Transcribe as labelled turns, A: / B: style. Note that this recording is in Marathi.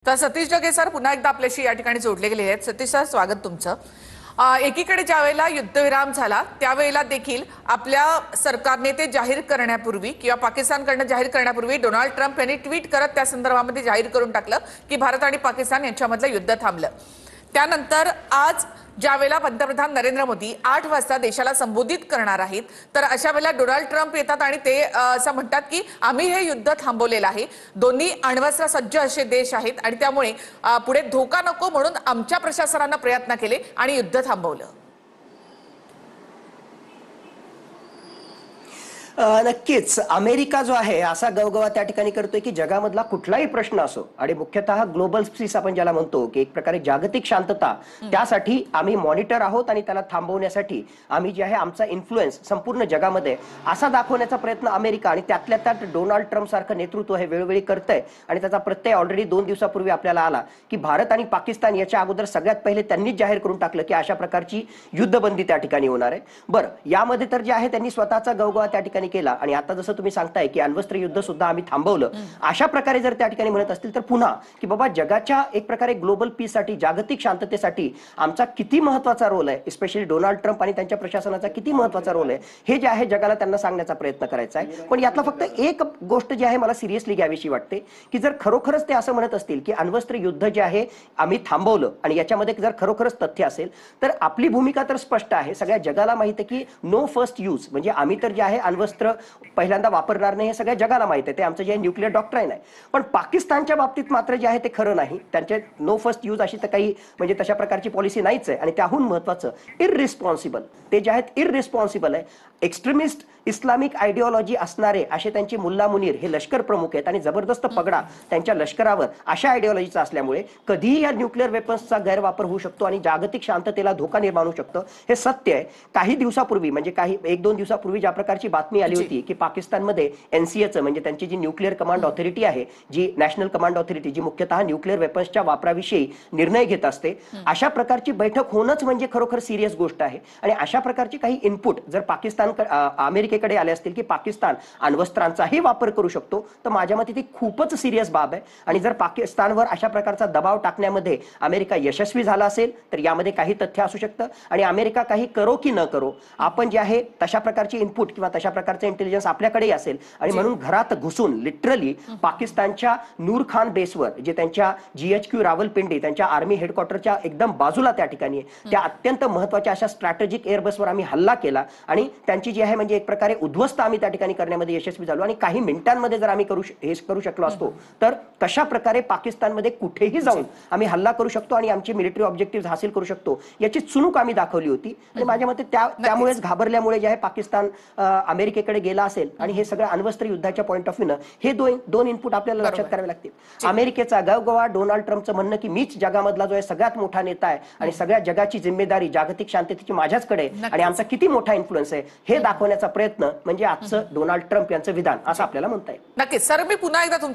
A: तर सतीश जगे सर पुन्हा एकदा आपल्याशी या ठिकाणी जोडले गेले आहेत। सतीश सर, स्वागत तुमचं। एकीकडे ज्यावेळेला युद्धविराम झाला त्यावेळेला देखील आपल्या सरकारने ते जाहीर करण्यापूर्वी किंवा पाकिस्तानकडनं जाहीर करण्यापूर्वी डोनाल्ड ट्रम्प यांनी ट्विट करत त्या संदर्भामध्ये जाहीर करून टाकलं की भारत आणि पाकिस्तान यांच्यामधलं युद्ध थांबलं। त्यानंतर आज ज्यावेळेला पंतप्रधान नरेंद्र मोदी 8 वाजता देशाला संबोधित करणार आहेत, तर अशा वेळेला डोनाल्ड ट्रम्प येतात आणि ते असं म्हणतात की आम्ही हे युद्ध थांबवलेलं आहे। दोन्ही अण्वस्त्र सज्ज असे देश आहेत आणि त्यामुळे पुढे धोका नको म्हणून आमच्या प्रशासनाने प्रयत्न केले आणि युद्ध थांबवलं।
B: नक्कीच अमेरिका जो आहे असा गवगवा त्या ठिकाणी करतोय की जगामधला कुठलाही प्रश्न असो आणि मुख्यतः ग्लोबल पीस आपण ज्याला म्हणतो की एक प्रकारे जागतिक शांतता, त्यासाठी आम्ही मॉनिटर आहोत आणि त्याला थांबवण्यासाठी आम्ही जे आहे आमचा इन्फ्लुएन्स संपूर्ण जगामध्ये असा दाखवण्याचा प्रयत्न अमेरिका आणि त्यातल्या त्यात डोनाल्ड ट्रम्प सारखं नेतृत्व हे वेळोवेळी करतंय। आणि त्याचा प्रत्यय ऑलरेडी 2 दिवसापूर्वी आपल्याला आला की भारत आणि पाकिस्तान याच्या अगोदर सगळ्यात पहिले त्यांनीच जाहीर करून टाकलं की अशा प्रकारची युद्धबंदी त्या ठिकाणी होणार आहे। बरं, यामध्ये तर जे आहे त्यांनी स्वतःचा गवगवा त्या ठिकाणी केला आणि आता जसं तुम्ही सांगताय की अण्वस्त्र युद्ध सुद्धा आम्ही थांबवलं, अशा प्रकारे जर त्या ठिकाणी म्हणत असतील तर पुन्हा की बाबा जगाच्या एक प्रकारे ग्लोबल पीस साठी, जागतिक शांततेसाठी आमचा किती महत्त्वाचा रोल आहे, स्पेशली डोनाल्ड ट्रम्प आणि त्यांच्या प्रशासनाचा किती महत्त्वाचा रोल आहे, हे जे आहे जगाला त्यांना सांगण्याचा प्रयत्न करायचा आहे। पण यातला फक्त एक गोष्ट जी आहे मला सिरियसली घ्यावीशी वाटते की जर खरोखरच ते असं म्हणत असतील की अण्वस्त्र युद्ध जे आहे आम्ही थांबवलं आणि याच्यामध्ये जर खरोखरच तथ्य असेल तर आपली भूमिका तर स्पष्ट आहे, सगळ्या जगाला माहिती आहे की नो फर्स्ट यूज, म्हणजे आम्ही तर जे आहे अण्वस्त्र पहिल्यांदा वापरणार नाही हे सगळ्या जगाला माहिती आहे, ते आमचं जे न्यूक्लिअर डॉक्ट्राईन आहे। पण पाकिस्तानच्या बाबतीत मात्र जे आहे ते खरं नाही, त्यांचे नो फर्स्ट यूज अशी तर काही म्हणजे तशा प्रकारची पॉलिसी नाहीच आहे। आणि त्याहून महत्त्वाचं इररिस्पॉन्सिबल, ते जे आहेत इररिस्पॉन्सिबल आहे, एक्स्ट्रीमिस्ट इस्लामिक आयडिओलॉजी असणारे असे त्यांचे मुल्ला मुनीर हे लष्कर प्रमुख आहेत आणि जबरदस्त पगडा त्यांच्या लष्करावर अशा आयडिओलॉजीचा असल्यामुळे कधीही या न्यूक्लिअर वेपन्सचा गैरवापर होऊ शकतो आणि जागतिक शांततेला धोका निर्माण होऊ शकतो, हे सत्य आहे। काही दिवसापूर्वी म्हणजे काही 1-2 दिवसापूर्वी ज्या प्रकारची बातमी आली होती की पाकिस्तानमध्ये एनसीएचं म्हणजे त्यांची जी न्यूक्लिअर कमांड ऑथॉरिटी आहे, जी नॅशनल कमांड ऑथॉरिटी जी मुख्यतः न्यूक्लिअर वेपन्सच्या वापराविषयी निर्णय घेत असते, अशा प्रकारची बैठक होणंच म्हणजे खरोखर सिरियस गोष्ट आहे। आणि अशा प्रकारची काही इनपुट जर पाकिस्तान अमेरिकेकडे आले असतील की पाकिस्तान अण्वस्त्रांचाही वापर करू शकतो, तर माझ्या मते ती खूपच सिरियस बाब आहे। आणि जर पाकिस्तानवर अशा प्रकारचा दबाव टाकण्यामध्ये अमेरिका यशस्वी झाला असेल तर यामध्ये काही तथ्य असू शकतं आणि अमेरिका काही करो की न करो, आपण जे आहे तशा प्रकारची इनपुट किंवा तशा प्रकारचे इंटेलिजन्स आपल्याकडे असेल आणि म्हणून घरात घुसून लिटरली पाकिस्तानच्या नूर खान बेसवर, जे त्यांच्या GHQ रावलपिंडी त्यांच्या आर्मी हेडक्वार्टरच्या एकदम बाजूला त्या ठिकाणी आहे, त्या अत्यंत महत्त्वाच्या अशा स्ट्रॅटेजिक एअरबसवर आम्ही हल्ला केला आणि त्यांची जी आहे म्हणजे एक प्रकारे उद्ध्वस्त आम्ही त्या ठिकाणी करण्यामध्ये यशस्वी झालो। आणि काही मिनिटांमध्ये जर आम्ही हे करू शकलो असतो तर कशा प्रकारे पाकिस्तानमध्ये कुठेही जाऊन आम्ही हल्ला करू शकतो आणि आमचे मिलिटरी ऑब्जेक्टिव्ह हासिल करू शकतो याची चुणूक आम्ही दाखवली होती। आणि माझ्या मते त्यामुळेच घाबरल्यामुळे जे आहे पाकिस्तान अमेरिकेकडे गेला असेल आणि हे सगळं अण्वस्त्र युद्धाच्या पॉईंट ऑफ व्ह्यूनं हे दोन इनपुट आपल्याला लक्षात करावे लागतील। अमेरिकेचा गवगवा, डोनाल्ड ट्रम्पचं म्हणणं की मीच जगामधला जो आहे सगळ्यात मोठा नेता आहे आणि सगळ्या जगाची जिम्मेदारी जागतिक शांततेची माझ्याचकडे आणि आमचा किती मोठा इन्फ्लुएन्स आहे हे दाखवण्याचा प्रयत्न म्हणजे आजचं डोनाल्ड ट्रम्प यांचं विधान असं आपल्याला म्हणता येईल।
A: नक्कीच सर, मी पुन्हा एकदा